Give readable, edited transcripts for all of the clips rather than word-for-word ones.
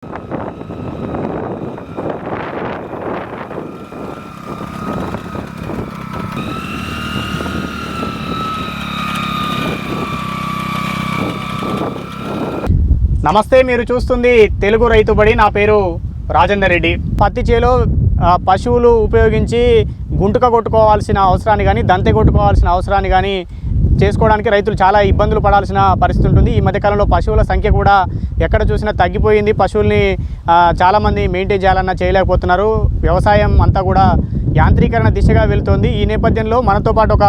నమస్తే, మీరు చూస్తుంది తెలుగు రైతు బడి. నా పేరు రాజేందర్ రెడ్డి. పత్తి చేలో పశువులు ఉపయోగించి గుంటుక కొట్టుకోవాల్సిన అవసరాన్ని కానీ దంతె కొట్టుకోవాల్సిన అవసరాన్ని కానీ చేసుకోవడానికి రైతులు చాలా ఇబ్బందులు పడాల్సిన పరిస్థితి ఉంటుంది. ఈ మధ్యకాలంలో పశువుల సంఖ్య కూడా ఎక్కడ చూసినా తగ్గిపోయింది. పశువుల్ని చాలామంది మెయింటైన్ చేయాలన్నా చేయలేకపోతున్నారు. వ్యవసాయం అంతా కూడా యాంత్రీకరణ దిశగా వెళ్తోంది. ఈ నేపథ్యంలో మనతో పాటు ఒక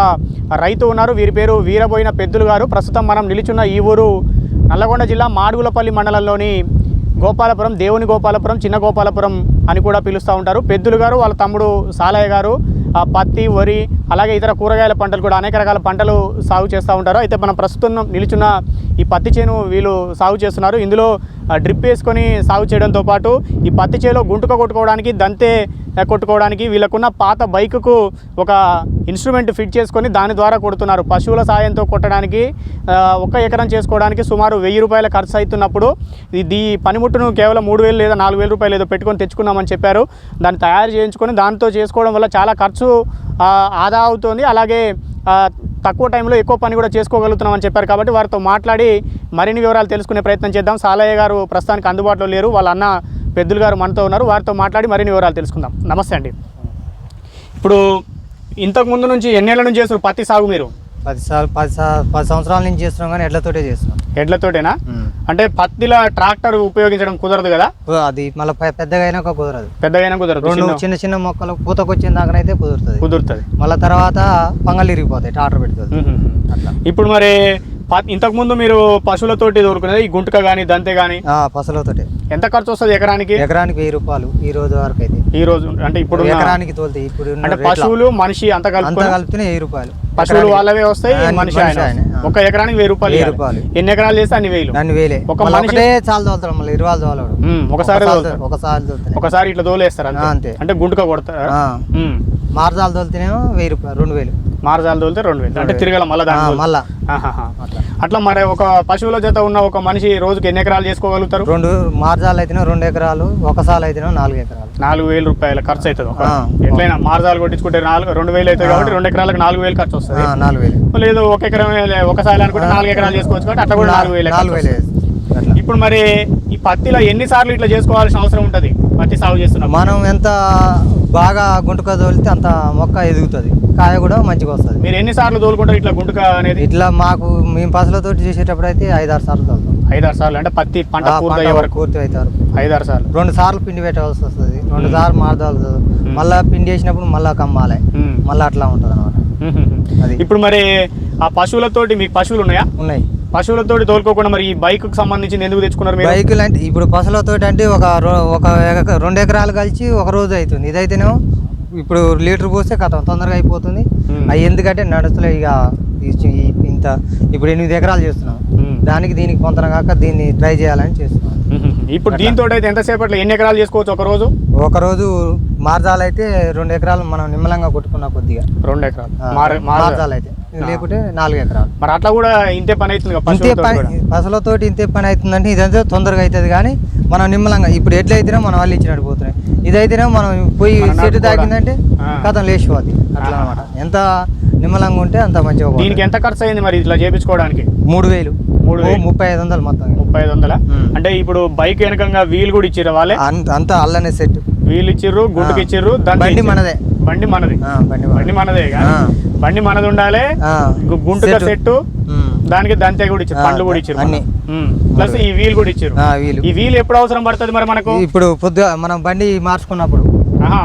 రైతు ఉన్నారు. వీరి పేరు వీరబోయిన పెద్దులు గారు. ప్రస్తుతం మనం నిలుచున్న ఈ ఊరు నల్లగొండ జిల్లా మాడుగులపల్లి మండలంలోని గోపాలపురం, దేవుని గోపాలపురం, చిన్న గోపాలపురం అని కూడా పిలుస్తూ ఉంటారు. పెద్దులు గారు వాళ్ళ తమ్ముడు సాలయ్య గారు పత్తి, వరి, అలాగే ఇతర కూరగాయల పంటలు కూడా అనేక రకాల పంటలు సాగు చేస్తూ ఉంటారు. అయితే మనం ప్రస్తుతం నిలుచున్న ఈ పత్తి చేను వీళ్ళు సాగు చేస్తున్నారు. ఇందులో డ్రిప్ వేసుకొని సాగు చేయడంతో పాటు ఈ పత్తి చేలో గుంటుక కొట్టుకోవడానికి, దంతే కొట్టుకోవడానికి వీళ్ళకున్న పాత బైకుకు ఒక ఇన్స్ట్రుమెంట్ ఫిట్ చేసుకొని దాని ద్వారా కొడుతున్నారు. పశువుల సాయంతో కొట్టడానికి 1 ఎకరం చేసుకోవడానికి సుమారు 1000 రూపాయల ఖర్చు అవుతున్నప్పుడు ఈ పనిముట్టును కేవలం 3000 లేదా 4000 రూపాయలు ఏదో పెట్టుకొని తెచ్చుకున్నామని చెప్పారు. దాన్ని తయారు చేయించుకొని దాంతో చేసుకోవడం వల్ల చాలా ఖర్చు ఆదా అవుతుంది. అలాగే తక్కువ టైంలో ఎక్కువ పని కూడా చేసుకోగలుగుతున్నామని చెప్పారు. కాబట్టి వారితో మాట్లాడి మరిన్ని వివరాలు తెలుసుకునే ప్రయత్నం చేద్దాం. సాలయ్య గారు ప్రస్తుతానికి అందుబాటులో లేరు. వాళ్ళ అన్న పెద్దులు గారు మనతో ఉన్నారు. వారితో మాట్లాడి మరిన్ని వివరాలు తెలుసుకుందాం. నమస్తే అండి. ఇప్పుడు ఇంతకు ముందు నుంచి ఎన్నేళ్ల నుంచి చేస్తున్నారు పత్తి సాగు మీరు? 10 సంవత్సరాల నుంచి చేస్తున్నాం, కానీ ఎడ్లతోటే చేస్తున్నాం. ఎడ్లతోటేనా? అంటే పత్తిలో ట్రాక్టర్ ఉపయోగించడం కుదరదు కదా? అది మళ్ళీ పెద్దగా అయినాక కుదరదు. పెద్దగా కుదరదు. చిన్న చిన్న మొక్కలు పూతకొచ్చిన దాకానైతే కుదురుతుంది. మళ్ళీ తర్వాత పంగలు ఇరిగిపోతాయి ట్రాక్టర్ పెడుతుంది. అట్లా ఇప్పుడు మరి ఇంతకు ముందు మీరు పశువులతోటి దొరుకునేది, ఈ గుంటుక కానీ దంతే కానీ? పశువులతోటి. ఎంత ఖర్చు వస్తుంది ఎకరానికి? ఎకరానికి 1000 రూపాయలు ఈ రోజు వరకు అయితే. ఈ రోజు అంటే ఇప్పుడు ఎకరానికి తోలుతాయి. ఇప్పుడు అంటే పశువులు మనిషి అంత కలిపితే 1000 రూపాయలు. పశువులు వాళ్ళవే వస్తాయి, మనిషి ఆయన. 1 ఎకరానికి 1000 రూపాయలు. ఎన్ని ఎకరాలు చేస్తే అన్ని 1000. ఒక మనిషి చాలు తోలుతాడు. మళ్ళీ 20 తోలడు. ఒకసారి ఇట్లా తోలేస్తారు అంతే. అంటే గుంటుక కొడతారు. మార్జాలు తోలితేనేమో 1000 రూపాయలు, 2000. మార్జాలు తోలితే 2000. అంటే తిరగల మళ్ళా. అట్లా మరి ఒక పశువుల జత ఉన్న ఒక మనిషి రోజుకి ఎన్ని ఎకరాలు చేసుకోగలుగుతారు? 2 మార్జాలు అయితేనే 2 ఎకరాలు, ఒకసారి అయితేనే 4 ఎకరాలు. 4000 రూపాయల ఖర్చు అవుతుంది. ఎట్లయినా మార్జాలు కొట్టించుకుంటే 2000 అవుతుంది కాబట్టి 2 ఎకరాలకు 4000 ఖర్చు వస్తుంది. 4000 లేదు 1 ఎకరం ఒకసారి అనుకుంటే 4 ఎకరాలు చేసుకోవచ్చు కాబట్టి అట్లా కూడా 4000. ఇప్పుడు మరి ఈ పత్తిలో ఎన్నిసార్లు ఇట్లా చేసుకోవాల్సిన అవసరం ఉంటుంది పత్తి సాగు చేస్తున్నాం? మనం ఎంత బాగా గుంటుక తోలితే అంత మొక్క ఎదుగుతుంది, కాయ కూడా మంచిగా వస్తుంది. మీరు ఎన్నిసార్లు తోలుకుంటారు ఇట్లా గుంటుక అనేది? ఇట్లా మేము పసులతో చేసేటప్పుడు అయితే 5-6 సార్లు తోలుతాం. 5-6 సార్లు అంటే పత్తి పంట పూర్తి అయ్యే వరకు? పూర్తి అవుతారు. 5-6 సార్లు. 2 సార్లు పిండి పెట్టవలసి వస్తుంది, 2 సార్లు మార్దాలు, మళ్ళీ పిండి వేసినప్పుడు మళ్ళీ కమ్మాలి, మళ్ళీ అట్లా ఉంటుంది అనమాట. అది ఇప్పుడు మరి ఆ పశువులతోటి, మీకు పశువులు ఉన్నాయా? ఉన్నాయి. పశువులతోటి తోలుకోకుండా మరి ఈ బైక్ సంబంధించింది ఎందుకు తెచ్చుకున్నారు? బైకులు అంటే ఇప్పుడు పశువులతో అంటే ఒక 2 ఎకరాలు కలిసి ఒక రోజు అవుతుంది. ఇదైతేనేమో ఇప్పుడు లీటర్ పోస్తే కథం తొందరగా అయిపోతుంది. అవి ఎందుకంటే నడుస్తలే ఇక ఇంత ఇప్పుడు 8 ఎకరాలు చేస్తున్నాం. దీనికి పొంతన కాక దీన్ని ట్రై చేయాలని చేస్తున్నాం. ఇప్పుడు దీంతో అయితే ఎంతసేపట్లో ఎన్ని ఎకరాలు చేసుకోవచ్చు ఒక రోజు? మార్జాలు అయితే 2 ఎకరాలు మనం నిమ్మలంగా కొట్టుకున్నా కొద్దిగా. 2 ఎకరాలు మార్జాలు అయితే, లేకుంటే 4 ఎకరాలు. మరి అట్లా కూడా ఇంతే పని అవుతుంది? పశువులతో ఇంతే పని అవుతుందంటే ఇదంతా తొందరగా అవుతుంది. కానీ మనం నిమ్మలంగా ఇప్పుడు ఎట్లయితేనే మనం వాళ్ళు ఇచ్చినట్టు పోతున్నాయి. ఇదైతేనే మనం పోయి చెట్టు తాకిందంటే కథం లేచిపోద్ది. అట్లా అనమాట. ఎంత నిమ్మలంగా ఉంటే అంత మంచిగా. దీనికి ఎంత ఖర్చు అయింది మరి ఇట్లా చేయించుకోవడానికి? 3000. 3500 మొత్తం. 3500. అంటే ఇప్పుడు బైక్ వెనకంగా వీల్ కూడా ఇచ్చిర్రు వాళ్ళే? అంతా అల్లనే సెట్. వీల్ ఇచ్చిర్రు, గుంటుకు ఇచ్చిర్రు. బండి మనదే. బండి మనదే. బండి మనది ఉండాలి. గుంటుక సెట్, దానికి దంతే కూడా ఇచ్చారు, పండ్లు కూడా ఇచ్చారు అన్ని, ప్లస్ ఈ వీల్ కూడా ఇచ్చారు. ఈ వీల్ ఎప్పుడు అవసరం పడుతుంది మరి మనకు? ఇప్పుడు పొద్దుగా మనం బండి మార్చుకున్నప్పుడు.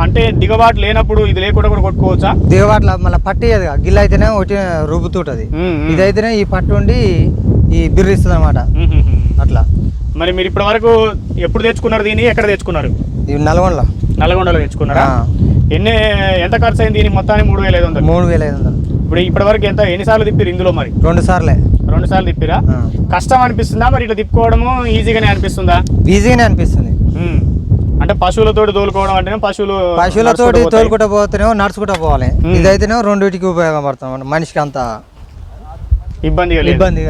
అంటే దిగబాటు లేనప్పుడు ఇది లేకుండా కూడా కొట్టుకోవచ్చా? దిగబాట్ల మళ్ళీ పట్టేది గిల్ల అయితేనే ఒకటి రుబ్బుతుంటది. ఇదైతేనే ఈ పట్టు ఉండి ఈ బిర్రు ఇస్తుంది అనమాట. అట్లా. మరి మీరు ఇప్పటి వరకు ఎప్పుడు తెచ్చుకున్నారు దీన్ని? ఎక్కడ తెచ్చుకున్నారు? నల్గొండలో తెచ్చుకున్నారా? ఎంత ఖర్చు అయింది దీనికి మొత్తానికి? 3500. 3500. ఇప్పుడు ఇప్పటి వరకు ఎన్నిసార్లు తిప్పారు ఇందులో? మరి 2 సార్లే. 2 సార్లు తిప్పిరా? కష్టం అనిపిస్తుందా మరి ఇట్లా తిప్పుకోవడము? ఈజీగానే అనిపిస్తుందా? ఈజీగానే అనిపిస్తుంది. అంటే పశువులతోటి తోలుకోవడం అంటే పశువులతోటి తోలుకుంటూ పోతేనేమో నడుచుకుంటూ పోవాలి. ఇదైతేనేమో రెండింటికి ఉపయోగపడుతుంది మనిషికి. అంత ఇబ్బందిగా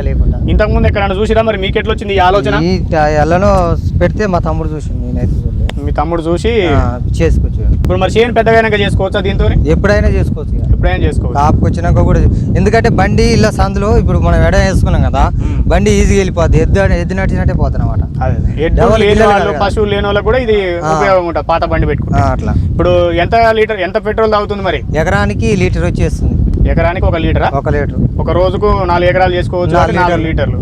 లేకుండా. ఇంతకుముందు ఎక్కడైనా చూసిరా మరి మీకు ఎట్లా వచ్చింది ఈ ఆలోచన? ఈ ఎల్లను పెడితే మా తమ్ముడు చూసిండు, నేనైతే చూడలేదు. మీ తమ్ముడు చూసి చేసుకోవచ్చు. ఇప్పుడు మరి చేను పెద్దగా చేసుకోవచ్చా దీంతో? ఎప్పుడైనా చేసుకోవచ్చు, ఎప్పుడైనా చేసుకోవచ్చు. కాపుకి వచ్చినాక కూడా. ఎందుకంటే బండి ఇలా సందులో ఇప్పుడు మనం ఎడ వేసుకున్నాం కదా, బండి ఈజీగా వెళ్ళిపోద్ది, ఎద్దు నడిచినట్టే పోతుంది అనమాట. పశువులు లేని వాళ్ళకి కూడా ఇది ఉపయోగం ఉంటుంది పాత బండి పెట్టుకుంటే. అట్లా. ఇప్పుడు ఎంత పెట్రోల్ తాగుతుంది మరి? ఎకరానికి లీటర్ వచ్చేస్తుంది. ఎకరానికి 1 లీటరా? 1 లీటర్. ఒక రోజుకు 4 ఎకరాలు చేసుకోవచ్చు. 4 లీటర్లు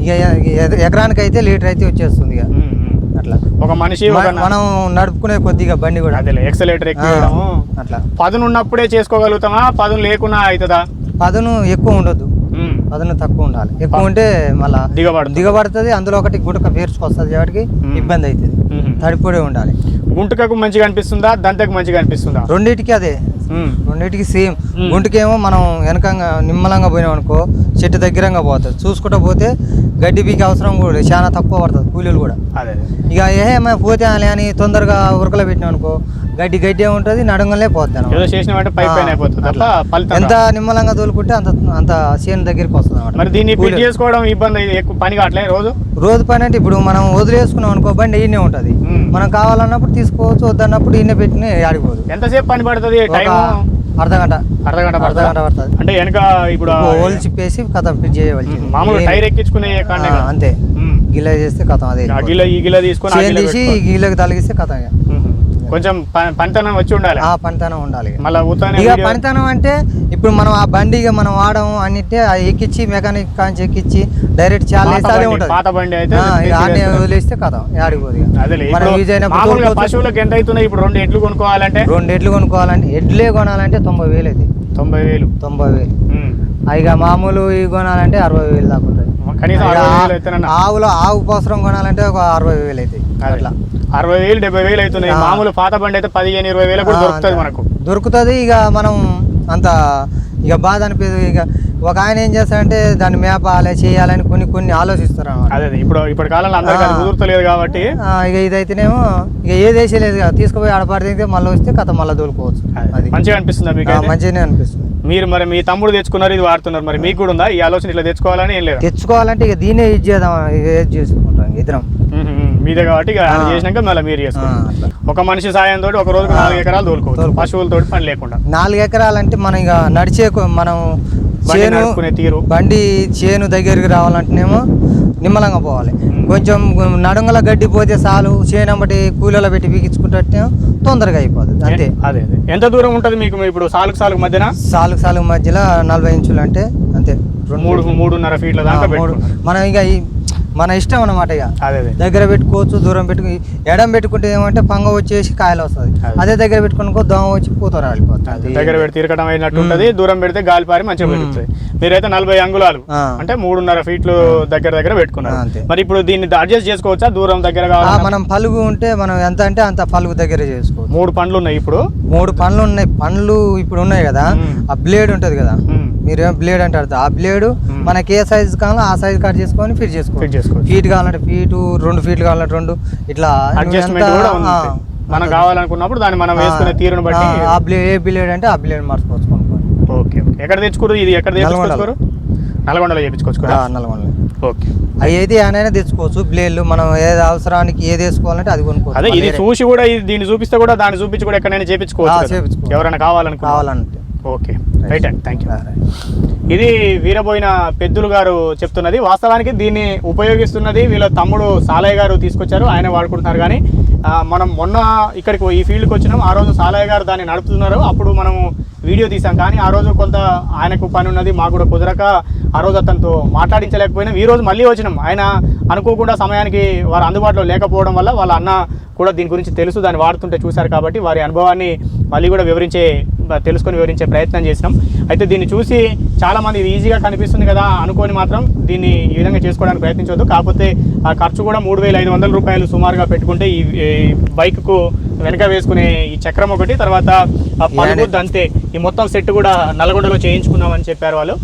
ఎకరానికి అయితే లీటర్ అయితే వచ్చేస్తుంది ఇక. అట్లా ఒక మనిషి మనం నడుపుకునే కొద్దిగా బండి కూడా అదే ఎక్సలేటర్ ఎక్కువ అట్లా. పదును ఉన్నప్పుడే చేసుకోగలుగుతామా? పదును లేకున్నా అవుతుందా? పదును ఎక్కువ ఉండదు, పదును తక్కువ ఉండాలి. ఎక్కువ ఉంటే మళ్ళా దిగబడుతుంది. అందులో ఒకటి గుంటక పేర్చుకొస్తుంది కాబట్టి ఇబ్బంది అవుతుంది. తడిపొడే ఉండాలి. గుంటకకు మంచిగా అనిపిస్తుందా, దంతకు మంచిగా అనిపిస్తుందా? రెండింటికి అదే, రెండింటికి సేమ్. గుంటకేమో మనం వెనకంగా నిమ్మలంగా పోయినాం అనుకో, చెట్టు దగ్గరంగా పోతుంది. చూసుకుంటా పోతే గడ్డి పీకి అవసరం కూడా చాలా తక్కువ పడుతుంది, కూలీలు కూడా. ఇక ఏమైనా పోతే అని తొందరగా ఉరకలో పెట్టినాం అనుకో, గడ్డి ఉంటుంది, నడుంగలే పోతాను. ఎంత నిమ్మలంగా తోలుకుంటే అంత చేను దగ్గరికి వస్తుంది అన్నమాట. మరి దీన్ని ఫిట్ చేసుకోవడం ఇబ్బంది, ఎక్కువ పని కావట్లే. రోజు పని అంటే ఇప్పుడు మనం వదిలేసుకున్నాం అనుకో, బండి ఈయనే ఉంటుంది. మనం కావాలన్నప్పుడు తీసుకోవచ్చు, వద్దన్నప్పుడు ఈయన పెట్టి ఆడిపోదు. ఎంతసేపు పని పడుతుంది? టైం అర్ధగంట పడుతుంది. అంటే వెనక ఇప్పుడు ఓల్ చిప్పేసి కథం ఫిట్ చేయవలసి, మామూలు టైర్ ఎక్కించుకునే అంతే. గిల్ల చేస్తే కథం, అదే ఈ గిల్ల తీసుకొని తీసి ఈ గిల్లకి తలిగిస్తే కథం. కొంచెం పనితనం వచ్చి ఉండాలి. పనితనం ఉండాలి. మళ్ళీ ఇక పనితనం అంటే ఇప్పుడు మనం ఆ బండి మనం వాడము అన్నింటే ఎక్కించి మెకానిక్ కాంచి ఎక్కించి డైరెక్ట్ చాలా ఉంటుంది. పాత బండి అయితే వదిలేస్తే కథ ఆడిపోదు. పశువులకు ఎంత అవుతున్నాయి ఇప్పుడు? 2 ఎడ్లు కొనుక్కోవాలంటే ఎడ్లే కొనాలంటే 90,000 అవుతుంది. 90,000. ఇక మామూలు ఇవి కొనాలంటే 60,000 దాకా ఉంటుంది. ఆవు పోసరం కొనాలంటే ఒక 60,000 అవుతాయి. అట్లా 60,000 70,000 అవుతున్నాయి. మామూలు పాత బండి అయితే 15,000-20,000 కూడా దొరుకుతుంది మనకు. దొరుకుతుంది. ఇక మనం అంత ఇక బాధ అనిపించదు. ఇక ఒక ఆయన ఏం చేస్తాడంటే దాన్ని మేపాలి చేయాలని కొన్ని ఆలోచిస్తారు అన్నమాట. అదే ఇప్పుడు కాలంలో అందరికీ కుదురుతలేదు కాబట్టి ఇక ఇదైతేనేమో ఇక ఏది వేసేలేదు కదా, తీసుకుపోయి ఆడపడితే మళ్ళీ వస్తే కథ మళ్ళీ దోలుకోవచ్చు. అది మంచిగా అనిపిస్తుంది మీకు? మంచిగానే అనిపిస్తుంది. మీరు మరి మీ తమ్ముడు తెచ్చుకున్నారు, ఇది వాడుతున్నారు, మరి మీకు కూడా ఉందా ఈ ఆలోచన ఇట్లా తెచ్చుకోవాలని? ఏం లేదు, తెచ్చుకోవాలంటే ఇక దీనే ఇది చేద్దాం, ఏది చేసుకుంటాం ఇద్దరం మీదే కాబట్టి ఇక చేసినాక మళ్ళీ మీరు చేసుకోవాలి. ఒక మనిషి సాయంతో ఒక రోజుకు 4 ఎకరాలు తోలుకోవచ్చు, పశువులతో పని లేకుండా. 4 ఎకరాలు అంటే మనం ఇక నడిచే మనం తీరు బండి చేను దగ్గరికి రావాలంటేనేమో నిమ్మలంగా పోవాలి. కొంచెం నడుంగల గడ్డి పోతే చాలు, చేనమ్మటి కూలీలో పెట్టి పీకించుకుంటే తొందరగా అయిపోతుంది. అంతే. అదే ఎంత దూరం ఉంటుంది మీకు ఇప్పుడు సాలుకు మధ్యన? సాలుకు మధ్యలో 40 ఇంచులు అంటే అంతే, 3.5 ఫీట్ల దాకా మనం ఇక మన ఇష్టం అన్నమాట. ఇక దగ్గర పెట్టుకోవచ్చు, దూరం పెట్టుకుని. ఎడం పెట్టుకుంటే ఏమంటే పంగ వచ్చేసి కాయలు వస్తుంది. అదే దగ్గర పెట్టుకుని దోమ వచ్చి పూత రాలిపోతుంది. దగ్గర పెట్టి తిరగడం అయినట్టు ఉంటుంది, దూరం పెడితే గాలి పారి మంచిగా పెరుగుతుంది. మీరైతే 40 అంగుళాలు అంటే 3.5 ఫీట్లు దగ్గర పెట్టుకున్నారు. మరి ఇప్పుడు దీన్ని అడ్జస్ట్ చేసుకోవచ్చా? దూరం దగ్గర మనం పలుగు ఉంటే మనం ఎంత అంటే అంత పలుగు దగ్గర చేసుకోవచ్చు. 3 పండ్లు ఉన్నాయి ఇప్పుడు. 3 పండ్లు ఉన్నాయి. పండ్లు ఇప్పుడు ఉన్నాయి కదా, ఆ బ్లేడ్ ఉంటది కదా, మీరేమో బ్లేడ్ అంటారు. ఆ బ్లేడ్ మనకి ఏ సైజు కావాలో ఆ సైజు కట్ చేసుకొని ఫిట్ చేసుకోవచ్చు. ఫీట్ కావాలంటే ఫీటు, 2 ఫీట్లు కావాలంటే 2, ఇట్లా మనం కావాలనుకున్నప్పుడు దాన్ని మనం వేసుకునే తీరును బట్టి ఏ బ్లేడ్ అంటే ఆ బ్లేడ్ మార్చుకోవచ్చు. ఓకే. ఎక్కడ తెచ్చుకోరు? ఇది ఎక్కడ తెచ్చుకోరు? నల్గొండలో చేయించుకోవచ్చు. నల్గొండలో. ఓకే. అవి అయితే ఏమైనా తెచ్చుకోవచ్చు. బ్లేడ్లు మనం ఏది అవసరానికి ఏది వేసుకోవాలంటే అది కొనుక్కోవచ్చు. అదే ఇది చూసి కూడా దీన్ని చూపిస్తే కూడా దాన్ని చూపించి కూడా ఎక్కడైనా చేయించుకోవచ్చు ఎవరైనా కావాలంటే. ఓకే, రైట్ అండి, థ్యాంక్ యూ. ఇది వీరబోయిన పెద్దులు గారు చెప్తున్నది. వాస్తవానికి దీన్ని ఉపయోగిస్తున్నది వీళ్ళ తమ్ముడు సాలయ్య గారు తీసుకొచ్చారు, ఆయన వాడుకుంటున్నారు. కానీ మనం మొన్న ఇక్కడికి ఈ ఫీల్డ్కి వచ్చినాం, ఆ రోజు సాలయ్య గారు దాన్ని నడుపుతున్నారు, అప్పుడు మనము వీడియో తీసాం. కానీ ఆ రోజు కొంత ఆయనకు పని ఉన్నది, మాకు కూడా కుదరక ఆ రోజు అతనితో మాట్లాడించలేకపోయినాం. ఈ రోజు మళ్ళీ వచ్చినాం. ఆయన అనుకోకుండా సమయానికి వారు అందుబాటులో లేకపోవడం వల్ల వాళ్ళ అన్న కూడా దీని గురించి తెలుసు, దాన్ని వాడుతుంటే చూశారు కాబట్టి వారి అనుభవాన్ని మళ్ళీ కూడా తెలుసుకొని వివరించే ప్రయత్నం చేసినాం. అయితే దీన్ని చూసి చాలామంది ఇది ఈజీగా కనిపిస్తుంది కదా అనుకొని మాత్రం దీన్ని ఈ విధంగా చేసుకోవడానికి ప్రయత్నించవద్దు. కాకపోతే ఆ ఖర్చు కూడా 3,500 రూపాయలు సుమారుగా పెట్టుకుంటే ఈ బైక్కు వెనక వేసుకునే ఈ చక్రం ఒకటి, తర్వాత పలుగు దంతే, ఈ మొత్తం సెట్ కూడా నల్గొండలో చేయించుకున్నామని చెప్పారు వాళ్ళు.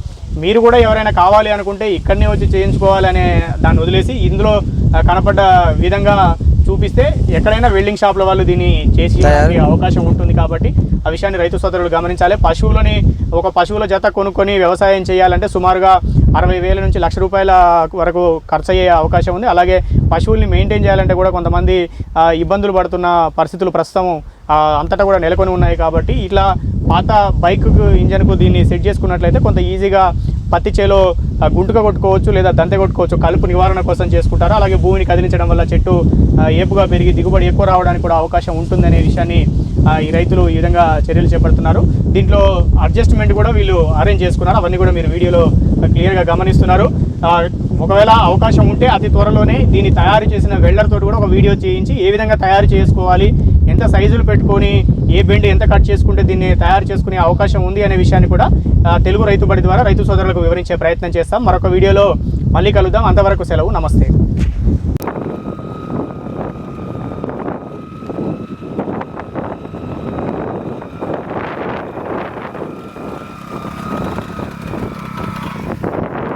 మీరు కూడా ఎవరైనా కావాలి అనుకుంటే ఇక్కడనే వచ్చి చేయించుకోవాలనే దాన్ని వదిలేసి ఇందులో కనపడ్డ విధంగా చూపిస్తే ఎక్కడైనా వెల్డింగ్ షాప్ల వాళ్ళు దీన్ని చేసి అవకాశం ఉంటుంది. కాబట్టి ఆ విషయాన్ని రైతు సోదరులు గమనించాలి. పశువుల జత కొనుక్కొని వ్యవసాయం చేయాలంటే సుమారుగా 60,000 నుంచి ₹1,00,000 వరకు ఖర్చు అయ్యే అవకాశం ఉంది. అలాగే పశువుల్ని మెయింటైన్ చేయాలంటే కూడా కొంతమంది ఇబ్బందులు పడుతున్న పరిస్థితులు ప్రస్తుతం అంతటా కూడా నెలకొని ఉన్నాయి. కాబట్టి ఇట్లా పాత బైక్ ఇంజన్కు దీన్ని సెట్ చేసుకున్నట్లయితే కొంత ఈజీగా పత్తి చేలో గుంటుక కొట్టుకోవచ్చు లేదా దంతె కొట్టుకోవచ్చు. కలుపు నివారణ కోసం చేసుకుంటారు. అలాగే భూమిని కదిలించడం వల్ల చెట్టు ఏపుగా పెరిగి దిగుబడి ఎక్కువ రావడానికి కూడా అవకాశం ఉంటుందనే విషయాన్ని ఈ రైతులు ఈ విధంగా చర్యలు చేపడుతున్నారు. దీంట్లో అడ్జస్ట్మెంట్ కూడా వీళ్ళు అరేంజ్ చేసుకున్నారు. అవన్నీ కూడా మీరు వీడియోలో క్లియర్గా గమనిస్తున్నారు. ఒకవేళ అవకాశం ఉంటే అతి త్వరలోనే దీన్ని తయారు చేసిన వెల్డర్ తోటి కూడా ఒక వీడియో చేయించి ఏ విధంగా తయారు చేసుకోవాలి, ఎంత సైజులు పెట్టుకొని ఏ బెండ్ ఎంత కట్ చేసుకుంటే దీన్ని తయారు చేసుకునే అవకాశం ఉంది అనే విషయాన్ని కూడా తెలుగు రైతు బడి ద్వారా రైతు సోదరులకు వివరించే ప్రయత్నం చేస్తాం. మరొక వీడియోలో మళ్ళీ కలుద్దాం. అంతవరకు సెలవు. నమస్తే.